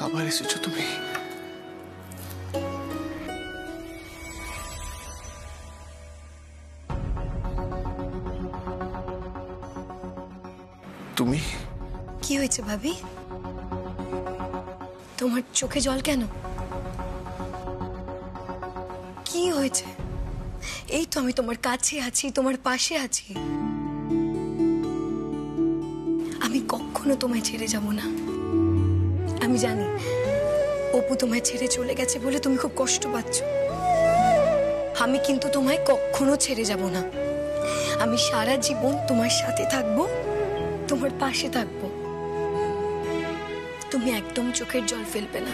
আবার এসেছো তুমি। তুমি কি হয়েছে ভাবি? তোমার চোখে জল কেন? কি হয়েছে? এই তো আমি তোমার কাছে আছি, তোমার পাশে আছি। আমি কখনো তোমায় ছেড়ে যাব না। আমি জানি অপু তোমায় ছেড়ে চলে গেছে বলে তুমি খুব কষ্ট পাচ্ছ। আমি কিন্তু তোমায় কখনো ছেড়ে যাব না। আমি সারা জীবন তোমার সাথে থাকবো, তোমার পাশে থাকবো। তুমি একদম চোখের জল ফেলবে না।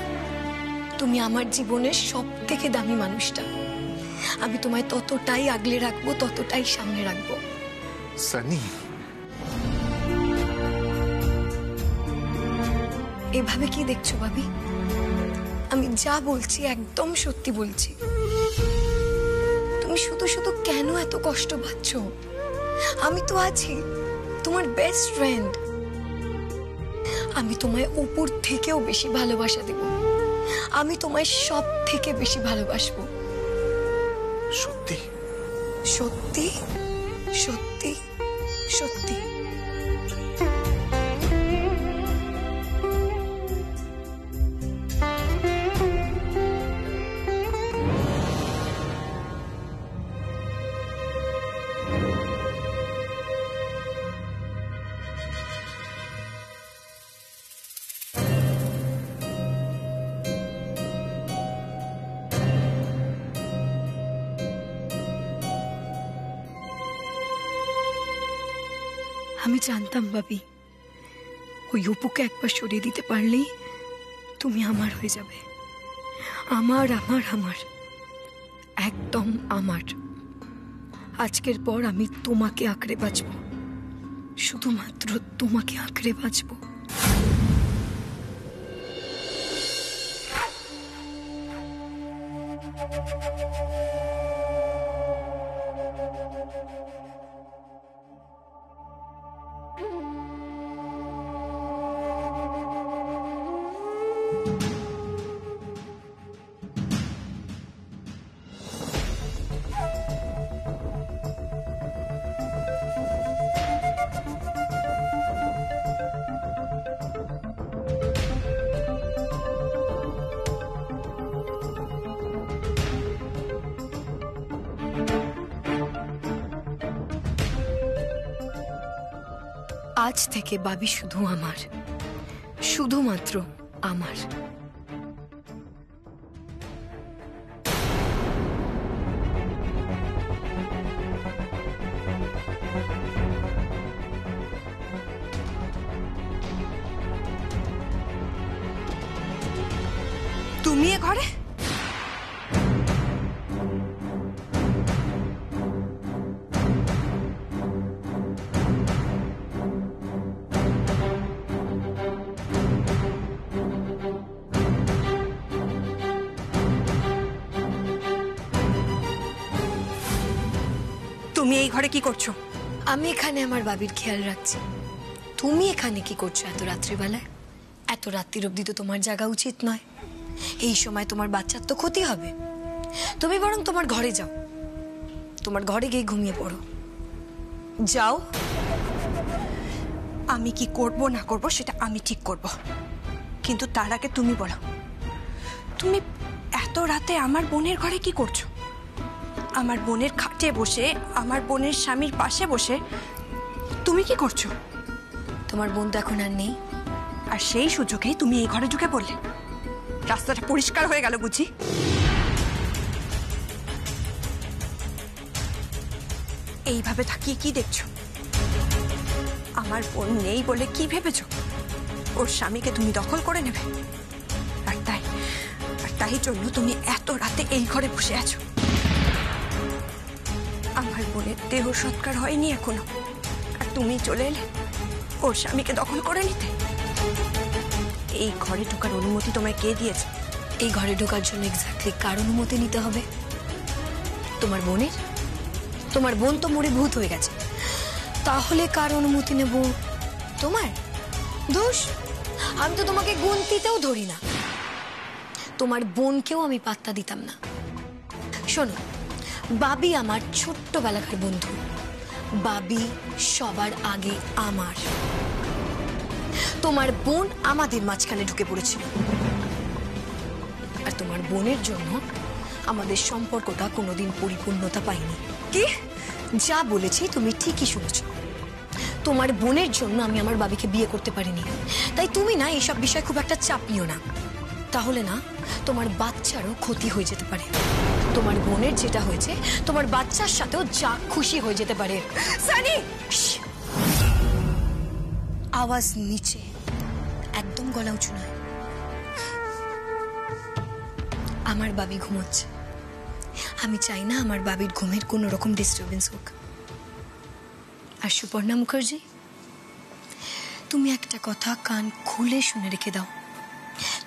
তুমি আমার জীবনের সবথেকে দামি মানুষটা। আমি তোমায় ততটাই আগলে রাখবো, ততটাই সামনে রাখবো। সানি, এভাবে কি দেখছো ভাবি? আমি যা বলছি একদম সত্যি বলছি। তুমি শুধু শুধু কেন এত কষ্ট পাচ্ছ? আমি তো আছি, তোমার বেস্ট ফ্রেন্ড। আমি তোমায় অপুর থেকেও বেশি ভালোবাসা দেব। আমি তোমায় সব থেকে বেশি ভালোবাসবো। সত্যি সত্যি সত্যি সত্যি। আমি জানতাম ভাবি, ওই অপুকে একবার সরিয়ে দিতে পারলেই তুমি আমার হয়ে যাবে। আমার আমার আমার একদম আমার। আজকের পর আমি তোমাকে আঁকড়ে বাঁচবো, শুধুমাত্র তোমাকে আঁকড়ে বাঁচবো। আজ থেকে বাবি শুধু আমার, শুধুমাত্র আমার। তুমি এ ঘরে? তুমি এই ঘরে কি করছো? আমি এখানে আমার বাবির খেয়াল রাখছি। তুমি এখানে কি করছো এত রাত্রিবেলায়? এত রাত্রির অবধি তো তোমার জাগা উচিত নয়। এই সময় তোমার বাচ্চার তো ক্ষতি হবে। তুমি বরং তোমার ঘরে যাও, তোমার ঘরে গিয়ে ঘুমিয়ে পড়ো। যাও। আমি কি করব না করব সেটা আমি ঠিক করব, কিন্তু তার আগে তুমি বলো, তুমি এত রাতে আমার বোনের ঘরে কি করছো? আমার বোনের খাটে বসে, আমার বোনের স্বামীর পাশে বসে তুমি কি করছো? তোমার বোন তো এখন আর নেই, আর সেই সুযোগেই তুমি এই ঘরে ঢুকে পড়লে। রাস্তাটা পরিষ্কার হয়ে গেল বুঝি? এইভাবে তাকিয়ে কি দেখছো? আমার বোন নেই বলে কি ভেবেছো ওর স্বামীকে তুমি দখল করে নেবে? আর তাই জন্য তুমি এত রাতে এই ঘরে বসে আছো। আমার বোনের দেহ সৎকার হয়নি এখনো, আর তুমি চলে এলে ওর স্বামীকে দখল করে নিতে। এই ঘরে ঢোকার অনুমতি তোমায় কে দিয়েছে? এই ঘরে ঢোকার জন্য এক্স্যাক্টলি কার অনুমতি নিতে হবে? তোমার বোনের? তোমার বোন তো মরে ভূত হয়ে গেছে, তাহলে কার অনুমতি নেব? তোমার? দোষ? আমি তো তোমাকে গুনতিতেও ধরি না। তোমার বোনকেও আমি পাত্তা দিতাম না। শোনো, বাবি আমার ছোট্টবেলাকার বন্ধু। বাবি সবার আগে আমার। তোমার বোন আমাদের মাঝখানে ঢুকে পড়েছিল, আর তোমার বোনের জন্য আমাদের সম্পর্কটা কোনোদিন পরিপূর্ণতা পায়নি। কি যা বলেছি তুমি ঠিকই শুনেছ। তোমার বোনের জন্য আমি আমার বাবিকে বিয়ে করতে পারিনি, তাই তুমি না এইসব বিষয়ে খুব একটা চাপ নিও না। তাহলে না তোমার বাচ্চারও ক্ষতি হয়ে যেতে পারে। তোমার বোনের যেটা হয়েছে তোমার বাচ্চার সাথেও যা খুশি হয়ে যেতে পারে। সানি, আওয়াজ নিচে, একদম গলা উঁচু নয়। আমার বাবি ঘুমোচ্ছে, আমি চাই না আমার বাবির ঘুমের কোনো রকম ডিস্টারবেন্স হোক। আর সুপর্ণা মুখার্জি, তুমি একটা কথা কান খুলে শুনে রেখে দাও।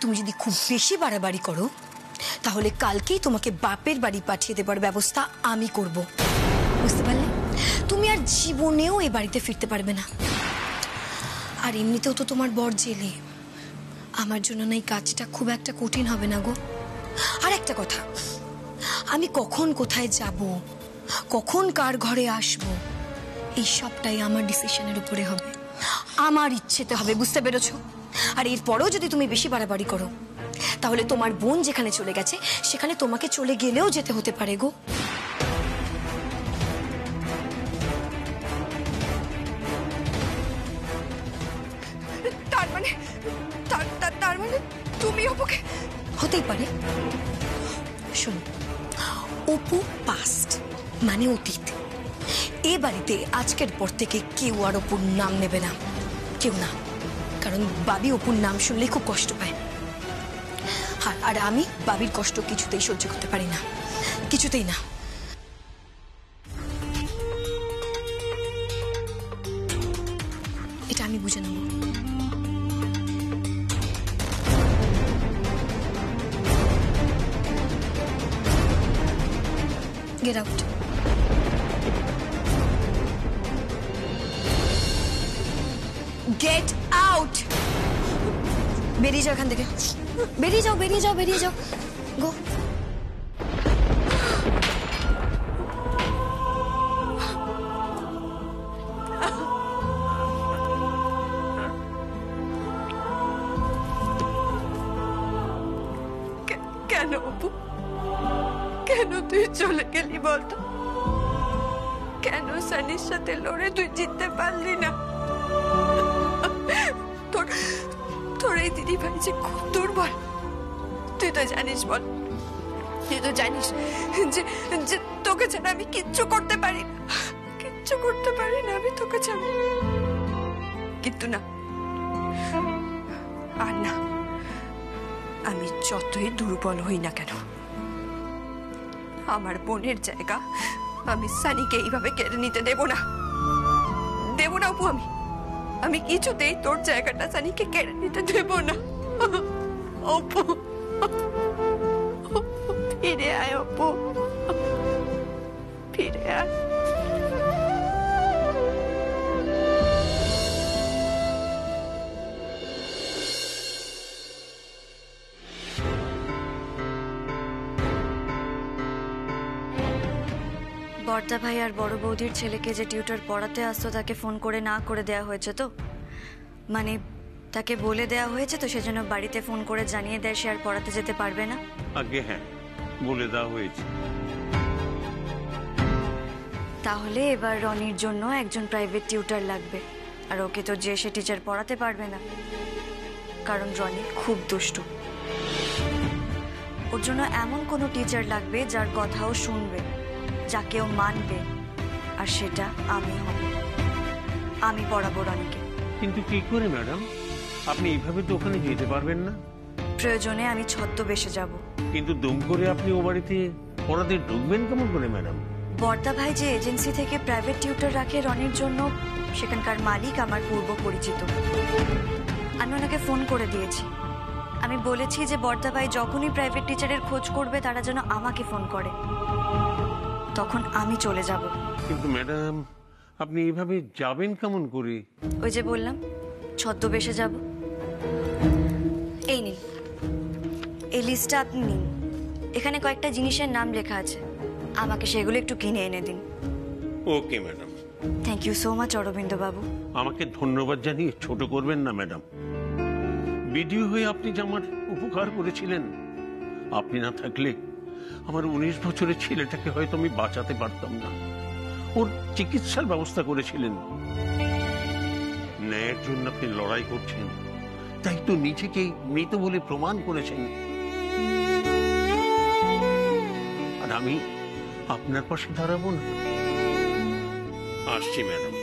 তুমি যদি খুব বেশি বাড়াবাড়ি করো তাহলে কালকেই তোমাকে বাপের বাড়ি পাঠিয়ে দেবার ব্যবস্থা আমি করব, বুঝতে পারলে? তুমি আর জীবনেও এ বাড়িতে ফিরতে পারবে না। আর এমনিতেও তো তোমার বর জেলে, আমার জন্য না এই কাজটা খুব একটা কঠিন হবে না গো। আর একটা কথা, আমি কখন কোথায় যাব, কখন কার ঘরে আসব, এই সবটাই আমার ডিসিশনের উপরে হবে, আমার ইচ্ছেতে হবে, বুঝতে পেরেছো? আর এরপরেও যদি তুমি বেশি বাড়াবাড়ি করো তাহলে তোমার বোন যেখানে চলে গেছে সেখানে তোমাকে চলে গেলেও যেতে হতে পারে গো। তার মানে তুমি অপুকে? হতেই পারে। শোনো, অপু পাস্ট মানে অতীত। এ বাড়িতে আজকের পর থেকে কেউ আর অপুর নাম নেবে না, কেউ না। কারণ বাবি অপুর নাম শুনলে খুব কষ্ট পায়। আর আমি বাবির কষ্ট কিছুতেই সহ্য করতে পারি না, কিছুতেই না। এটা আমি বুঝে নেব। Get out. Get out. বেরিয়ে যাও এখান থেকে, বেরিয়ে যাও, বেরিয়ে যাও, বেরিয়ে যাও, গো। কেন অপু, কেন তুই চলে গেলি বলতো? কেন সানির সাথে লড়ে তুই জিততে পারলি না? তোর এই দিদি ভাই যে খুব দুর্বল, তুই তো জানিস। বল, তুই তো জানিস যে তোকে ছাড়া আমি কিচ্ছু করতে পারি না, কিচ্ছু করতে পারি না আমি তোকে ছাড়া। কিন্তু না, আর না, আমি যতই দুর্বল হই না কেন, আমার বোনের জায়গা আমি সানিকে এইভাবে কেড়ে নিতে দেব না, দেব না অপু। আমি কিছুতেই তোর জায়গাটা সানিকে কেড়ে নিতে দেব না। অপু, ফিরে আয় অপু, ফিরে আয়। বর্দা ভাই আর বড় বৌদির ছেলেকে যে টিউটর পড়াতে আসতো তাকে ফোন করে না করে দেয়া হয়েছে তো, মানে তাকে বলে দেয়া হয়েছে তো, সেজন্য বাড়িতে ফোন করে জানিয়ে দেয় সে আর পড়াতে যেতে পারবে না। আগে হ্যাঁ, বলে দেওয়া হয়েছে। তাহলে এবার রনির জন্য একজন প্রাইভেট টিউটর লাগবে, আর ওকে তো যে সে টিচার পড়াতে পারবে না, কারণ রনি খুব দুষ্টু। ওর জন্য এমন কোনো টিচার লাগবে যার কথাও শুনবে, যাকেও মানবে, আর সেটা আমি হব। আমি পড়াবো রনিকে। কিন্তু কি করে ম্যাডাম? আপনি এইভাবে তো ওখানে যেতে পারবেন না। প্রয়োজনে আমি ছদ্মবেশে যাব। কিন্তু দম করে আপনি ও বাড়িতে পড়াতে ঢুকবেন কেমন করে ম্যাডাম? বর্দা ভাই যে এজেন্সি থেকে প্রাইভেট টিউটর রাখে রনির জন্য, সেখানকার মালিক আমার পূর্ব পরিচিত। আমি ওনাকে ফোন করে দিয়েছি। আমি বলেছি যে বর্দা ভাই যখনই প্রাইভেট টিচারের খোঁজ করবে তারা যেন আমাকে ফোন করে, তখন আমি চলে যাব। কিন্তু ম্যাডাম, আপনি এইভাবে যাবেন কেমন করে? ওই যে বললাম, ছদ্মবেশে যাব। এই নিন, এই লিস্টটা আপনি নিন। এখানে কয়েকটা জিনিসের নাম লেখা আছে, আমাকে সেগুলো একটু কিনে এনে দিন। Okay madam. Thank you so much Arvind বাবু। আমাকে ধন্যবাদ জানিয়ে ছোট করবেন না ম্যাডাম। বিডিও হয়ে আপনি যে আমার উপকার করেছিলেন, আপনি না থাকলে আমার 19 বছরের ছেলেটাকে হয়তো আমি বাঁচাতে পারতাম না। ওর চিকিৎসার ব্যবস্থা করেছিলেন। ন্যায়ের জন্য আপনি লড়াই করছেন, তাই তো নিজেকে মৃত বলে প্রমাণ করেছেন। আর আমি আপনার পাশে দাঁড়াবো না। আসছি ম্যাডাম।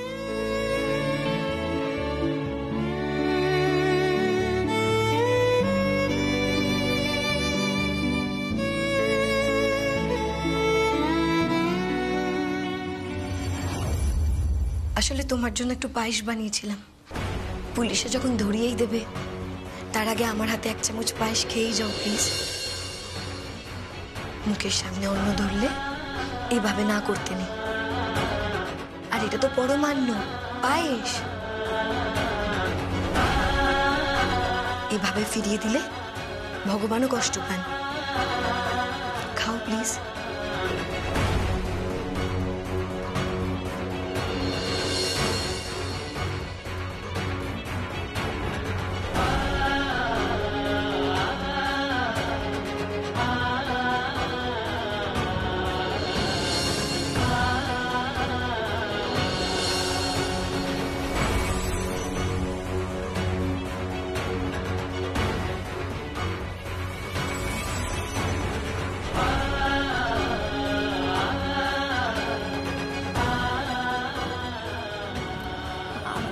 আসলে তোমার জন্য একটু পায়েস বানিয়েছিলাম। পুলিশে যখন ধরিয়েই দেবে, তার আগে আমার হাতে 1 চামচ পায়েস খেয়েই যাও প্লিজ। মুখের সামনে অন্ন ধরলে এইভাবে না করতে নেই। আর এটা তো পরমান্ন পায়েস, এভাবে ফিরিয়ে দিলে ভগবানও কষ্ট পান। খাও প্লিজ।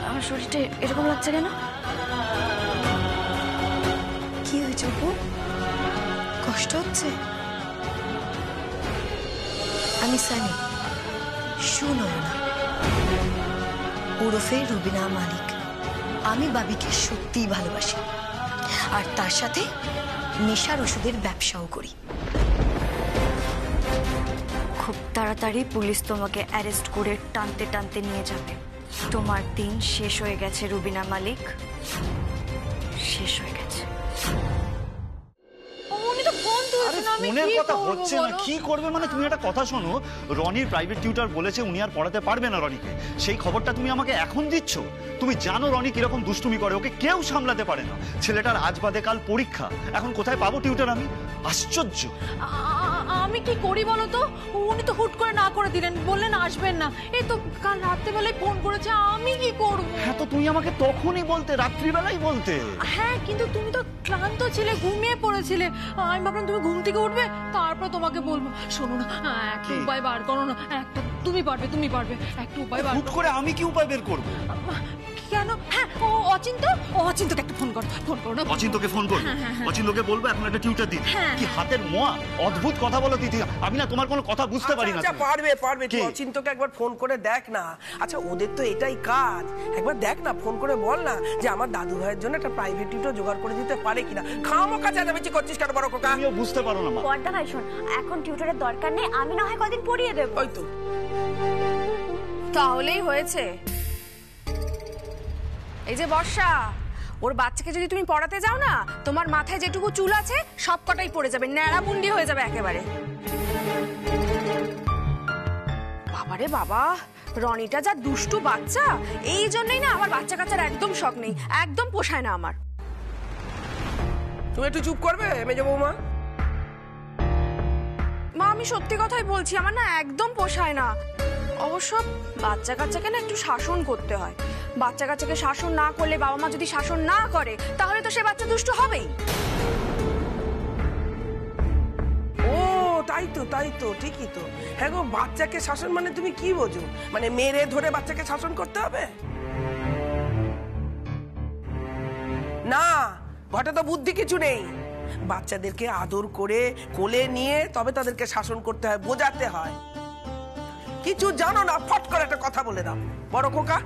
আমার শরীরটা এরকম লাগছে কেন? কি হয়েছে অপু? কষ্ট হচ্ছে? আমি সানি, সুনয়না ওরফে রুবিনা মালিক। আমি বাবিকে সত্যিই ভালোবাসি, আর তার সাথে নেশার ওষুধের ব্যবসাও করি। খুব তাড়াতাড়ি পুলিশ তোমাকে অ্যারেস্ট করে টানতে টানতে নিয়ে যাবে। তোমার দিন শেষ হয়ে গেছে রুবিনা মালিক, শেষ হয়ে গেছে। ফোনের কথা হচ্ছে না, কি করবে মানে? তুমি একটা কথা শোনো, রনির প্রাইভেট টিউটর বলেছে উনি আর পড়াতে পারবে না রনিকে। সেই খবরটা তুমি আমাকে এখন দিচ্ছ? তুমি জানো রনি কিরকম দুষ্টুমি করে, ওকে কেউ সামলাতে পারে না। ছেলেটার আজ বাদে কাল পরীক্ষা, এখন কোথায় পাবো টিউটর আমি? আশ্চর্য। আমি কি করি বলো তো? উনি তো হুট করে না করে দিলেন, বললেন আসবেন না। এই তো কাল রাত্রিবেলায় ফোন করেছে, আমি কি করব? হ্যাঁ, তো তুমি আমাকে তখনই বলতে, রাত্রিবেলাই বলতে। হ্যাঁ, কিন্তু তুমি তো ক্লান্ত ছিলে, ঘুমিয়ে পড়েছিলে। আমি ভাবলাম তুমি ঘুম থেকে উঠবে, তারপর তোমাকে বলবো। শোনো না, একটা উপায় বার করো না। একটা তুমি পারবে, তুমি পারবে, একটা উপায় বার হুট করে আমি কি উপায় বের করবো? কেন? হ্যাঁ, ও অচিন্তকে একটা ফোন করো, ফোন করো না। অচিন্তকে ফোন করবো? অচিন্তকে বলবো এখন একটা টিউটর দিন। কি হাতের মোয়া, অদ্ভুত কথা বলো দিদি। আমি না তোমার কোনো কথা বুঝতে পারি না। আচ্ছা, পারবে তুই অচিন্তকে একবার ফোন করে দেখ না। আচ্ছা, ওদের তো এটাই কাজ। একবার দেখ না, ফোন করে বল না যে আমার দাদু ভাইয়ের জন্য একটা প্রাইভেট টিউটর জোগাড় করে দিতে পারে কিনা। খামোকা চেঁচামেচি করছিস কেন বড় খোকা? আমিও বুঝতে পারো না মা। বড়দা ভাই শোন, এখন টিউটরের দরকার নেই, আমি না হয় কদিন পড়িয়ে দেব। ওই তো তাহলেই হয়েছে। এই যে বর্ষা, ওর বাচ্চাকে যদি তুমি পড়াতে যাও না, তোমার মাথায় যেটুকু চুল আছে সব কটাই পড়ে যাবে, ন্যাড়ামুন্ডি হয়ে যাবে একেবারে। বাবারে বাবা, রনিটা যা দুষ্টু বাচ্চা, এই জন্যই না আমার বাচ্চা কাচ্চার একদম শখ নেই, একদম পোষায় না আমার। তুমি একটু চুপ করবে মেজো বৌমা? মা, আমি সত্যি কথাই বলছি, আমার না একদম পোষায় না। অবশ্য বাচ্চা কাচ্চাকে না একটু শাসন করতে হয়। বাচ্চা কাচ্চাকে শাসন না করলে, বাবা মা যদি শাসন না করে, তাহলে তো সে বাচ্চা দুষ্ট হবেই। ও তাই তো ঠিকই তো। হ্যাঁ গো, বাচ্চাকে শাসন মানে তুমি কি বোঝো? মানে মেরে ধরে বাচ্চাকে শাসন করতে হবে? না, ঘটে তো বুদ্ধি কিছু নেই। বাচ্চাদেরকে আদর করে কোলে নিয়ে তবে তাদেরকে শাসন করতে হয়, বোঝাতে হয়। কিছু জানো না, ফট করে একটা কথা বলে দাও। বড় খোকা,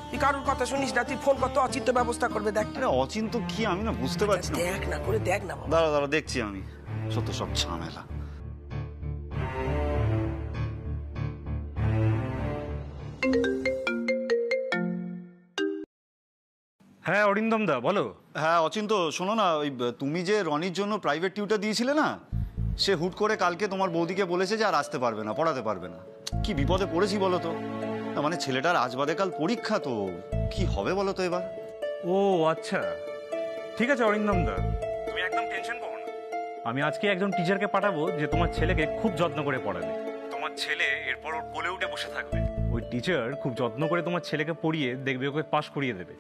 তুই কারোর কথা শুনিস না, তুই ফোন করতে অচিন্ত ব্যবস্থা করবে। দেখ অচিন্ত কি, আমি না বুঝতে পারছি না। দেখ না করে দেখ না। দাঁড়া দেখছি আমি। সত্য সব ঝামেলা। হ্যাঁ অরিন্দম দা বলো। হ্যাঁ অচিন্ত, শোনো না, ওই তুমি যে রনির জন্য প্রাইভেট টিউটর দিয়েছিলে না, সে হুট করে কালকে তোমার বৌদিকে বলেছে যে আর আসতে পারবে না, পড়াতে পারবে না। কি বিপদে পড়েছি বলো তো। মানে ছেলেটার আজ বাদে কাল পরীক্ষা, তো কি হবে বলো তো এবার। ও আচ্ছা, ঠিক আছে অরিন্দম দা, তুমি একদম টেনশন করো না। আমি আজকে একজন টিচারকে পাঠাবো যে তোমার ছেলেকে খুব যত্ন করে পড়াবে। তোমার ছেলে এরপর ওর কোলে উঠে বসে থাকবে। ওই টিচার খুব যত্ন করে তোমার ছেলেকে পড়িয়ে দেখবে ওকে পাশ করিয়ে দেবে।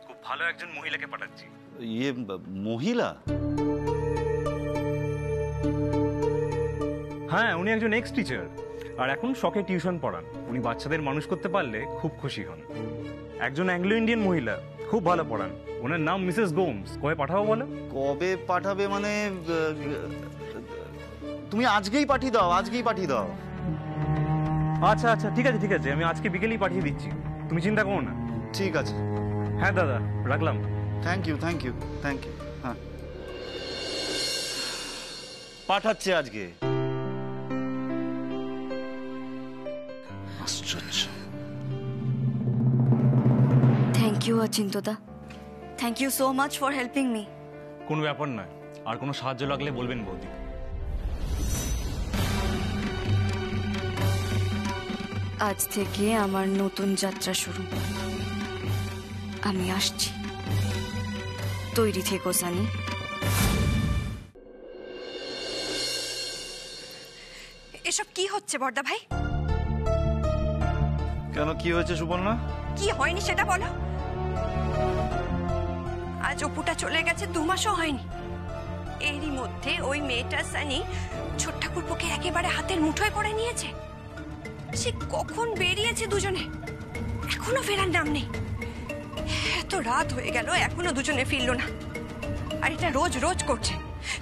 খুব ভালো একজন মহিলাকে পাঠাচ্ছি। ইয়ে মহিলা? হ্যাঁ, উনি একজন এক্স টিচার আর এখন শখে টিউশন পড়ান। উনি বাচ্চাদের মানুষ করতে পারলে খুব খুশি হন। একজন অ্যাংলো ইন্ডিয়ান মহিলা, খুব ভালো পড়ান। ওনার নাম মিসেস গোমস। কবে পাঠাবো বলো? কবে পাঠাবে মানে তুমি আজকেই পাঠিয়ে দাও, আজকেই পাঠিয়ে দাও। আচ্ছা আচ্ছা, ঠিক আছে ঠিক আছে, আমি আজকে বিকেলেই পাঠিয়ে দিচ্ছি, তুমি চিন্তা করো না। ঠিক আছে। হ্যাঁ দাদা, রাখলাম। Thank you thank you thank you. হ্যাঁ, পাঠাচ্ছে আজকে। আশ্চর্য। থ্যাংক ইউ অচিন্তদা, thank you so much for helping me. কোনো ব্যাপার নয়, আর কোনো সাহায্য লাগলে বলবেন বৌদি। আজ থেকে আমার নতুন যাত্রা শুরু। আমি আসছি, তৈরি থেকো সানি। এসব কি হচ্ছে বড়দা ভাই? কেন, কি হয়েছে সুবর্ণা? কি হয়নি সেটা বলো। আজ অপুটা চলে গেছে, 2 মাসও হয়নি। এরই মধ্যে ওই মেয়েটা সানি ছোট ঠাকুরপোকে একেবারে হাতের মুঠোয় করে নিয়েছে। সে কখন বেরিয়েছে দুজনে, এখনো ফেরার নাম নেই। এত রাত হয়ে গেল, এখনো দুজনে ফিরল না। আর এটা রোজ রোজ করছে।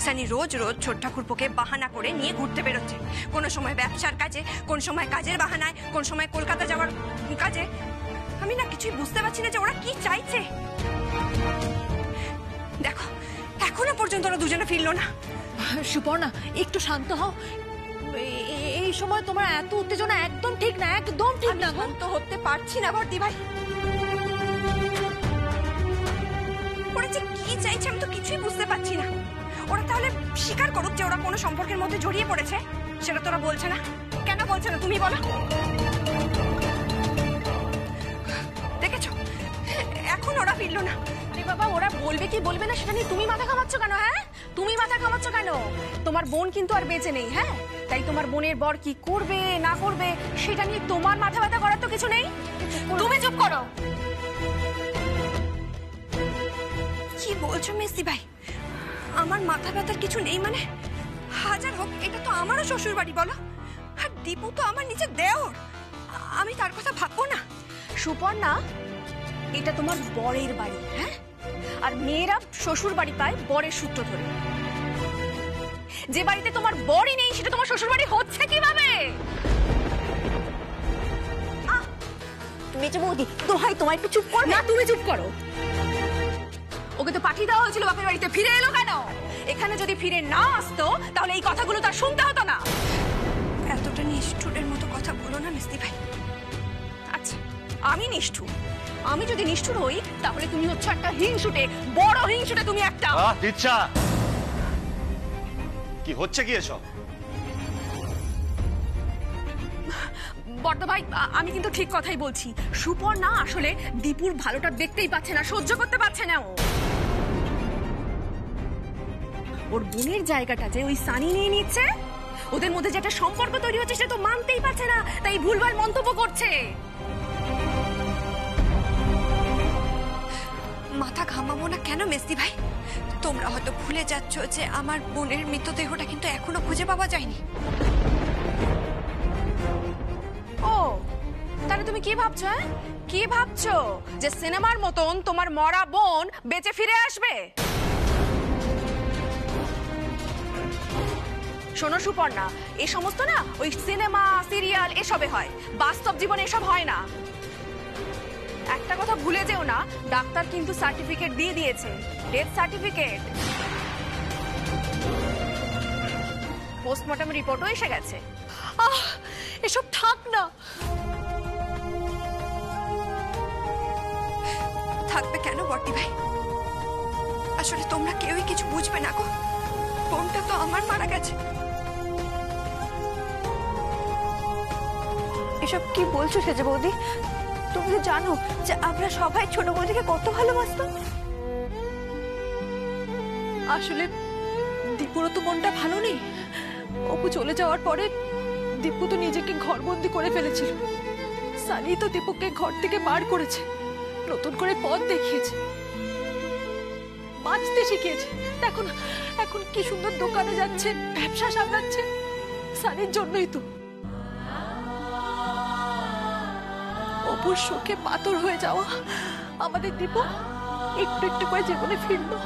সানি রোজ রোজ ছোট ঠাকুরপোকে বাহানা করে নিয়ে ঘুরতে বেরোচ্ছে। কোনো সময় ব্যবসার কাজে, কোন সময় কাজের বাহানায়, কোন সময় কলকাতা যাওয়ার কাজে। আমি না কিছুই বুঝতে পারছি না যে ওরা কি চাইছে। দেখো, এখনো পর্যন্ত ওরা দুজনে ফিরল না। সুপর্ণা, একটু শান্ত হও। এই সময় তোমার এত উত্তেজনা একদম ঠিক না, একদম ঠিক না। শান্ত হতে পারছি না বর্দি ভাই। ওরা যে কি চাইছে আমি তো কিছুই বুঝতে পারছি না। ওরা তাহলে স্বীকার করুক যে ওরা কোনো সম্পর্কের মধ্যে জড়িয়ে পড়েছে। সেটা তোরা বলছে না কেন? বলছে না, তুমি বলো। দেখেছো, এখন ওরা ফিরলো না। আরে বাবা, ওরা বলবে কি বলবে না সেটা নিয়ে তুমি মাথা ঘামাচ্ছ কেন? হ্যাঁ, তুমি মাথা ঘামাচ্ছ কেন? তোমার বোন কিন্তু আর বেঁচে নেই। হ্যাঁ, তাই তোমার বোনের বর কি করবে না করবে সেটা নিয়ে তোমার মাথা ব্যথা করার তো কিছু নেই। তুমি চুপ করো। কি বলছো মেসি ভাই? আমার মাথা ব্যথার কিছু নেই মানে? হাজার হোক, এটা তো আমারও শ্বশুর বাড়ি বলো। আর দীপু তো আমার নিজের দেওর, আমি তার কথা ভাববো না? সুপর্ণা, এটা তোমার বরের বাড়ি। হ্যাঁ, আর মেয়েরা শ্বশুর বাড়ি পায় বরের সূত্র ধরে। যে বাড়িতে তোমার বরই নেই সেটা তোমার শ্বশুর বাড়ি হচ্ছে কিভাবে? মেজে বৌদি, দোহাই তোমার একটু চুপ করো না। তুমি চুপ করো। ওকে তো পাঠিয়ে দেওয়া হয়েছিল বাপের বাড়িতে, ফিরে এলো কেন? এখানে যদি ফিরে না আসতো তাহলে এই কথাগুলো তার শুনতে হতো না। এতটা নিষ্ঠুরের মতো কথা বলো না মিস্তি ভাই। আচ্ছা, আমি নিষ্ঠুর? আমি যদি নিষ্ঠুর হই তাহলে তুমি হচ্ছে একটা হিংসুটে, বড় হিংসুটে তুমি একটা। ইচ্ছা কি হচ্ছে কি এসব? বড়দা ভাই, আমি কিন্তু ঠিক কথাই বলছি। সুপর্ণা আসলে দীপুর ভালোটা দেখতেই পাচ্ছে না, সহ্য করতে পারছে না। ওর বোনের জায়গাটা যে ওই সানি নিয়ে নিচ্ছে, ওদের মধ্যে যে একটা সম্পর্ক তৈরি হচ্ছে সেটা তো মানতেই পারছে না, তাই ভুলভাল মন্তব্য করছে। মাথা ঘামাবো না কেন মেসি ভাই? তোমরা হয়তো ভুলে যাচ্ছ যে আমার বোনের মৃতদেহটা কিন্তু এখনো খুঁজে পাওয়া যায়নি। ও, তাহলে তুমি কি ভাবছো? হ্যাঁ, কি ভাবছো যে সিনেমার মতন তোমার মরা বোন বেঁচে ফিরে আসবে? শোনো সুপর্ণা, এই সমস্ত না ওই সিনেমা সিরিয়াল এসবে হয়, বাস্তব জীবনে এসব হয় না। একটা কথা ভুলে যেও না, ডাক্তার কিন্তু সার্টিফিকেট দিয়ে দিয়েছে, ডেথ সার্টিফিকেট। পোস্টমর্টম রিপোর্টও এসে গেছে। এসব থাক না। থাকবে কেন বর্দি ভাই, আসলে তোমরা কেউই কিছু বুঝবে না গো। বোনটা তো আমার মারা গেছে। এসব কি বলছো সেজে বৌদি? তুমি তো জানো যে আমরা সবাই ছোট বৌদিকে কত ভালোবাসতাম। আসলে দীপুরও তো মনটা ভালো নেই। অপু চলে যাওয়ার পরে দীপু তো নিজেকে ঘরবন্দি করে ফেলেছিল। সানি তো দীপুকে ঘর থেকে বার করেছে, নতুন করে পথ দেখিয়েছে, বাঁচতে শিখিয়েছে। দেখো না এখন কি সুন্দর দোকানে যাচ্ছে, ব্যবসা সামলাচ্ছে। সানির জন্যই তো। অপুর শোকে পাথর হয়ে যাওয়া আমাদের দীপু একটু একটু করে জীবনে ফিরলো।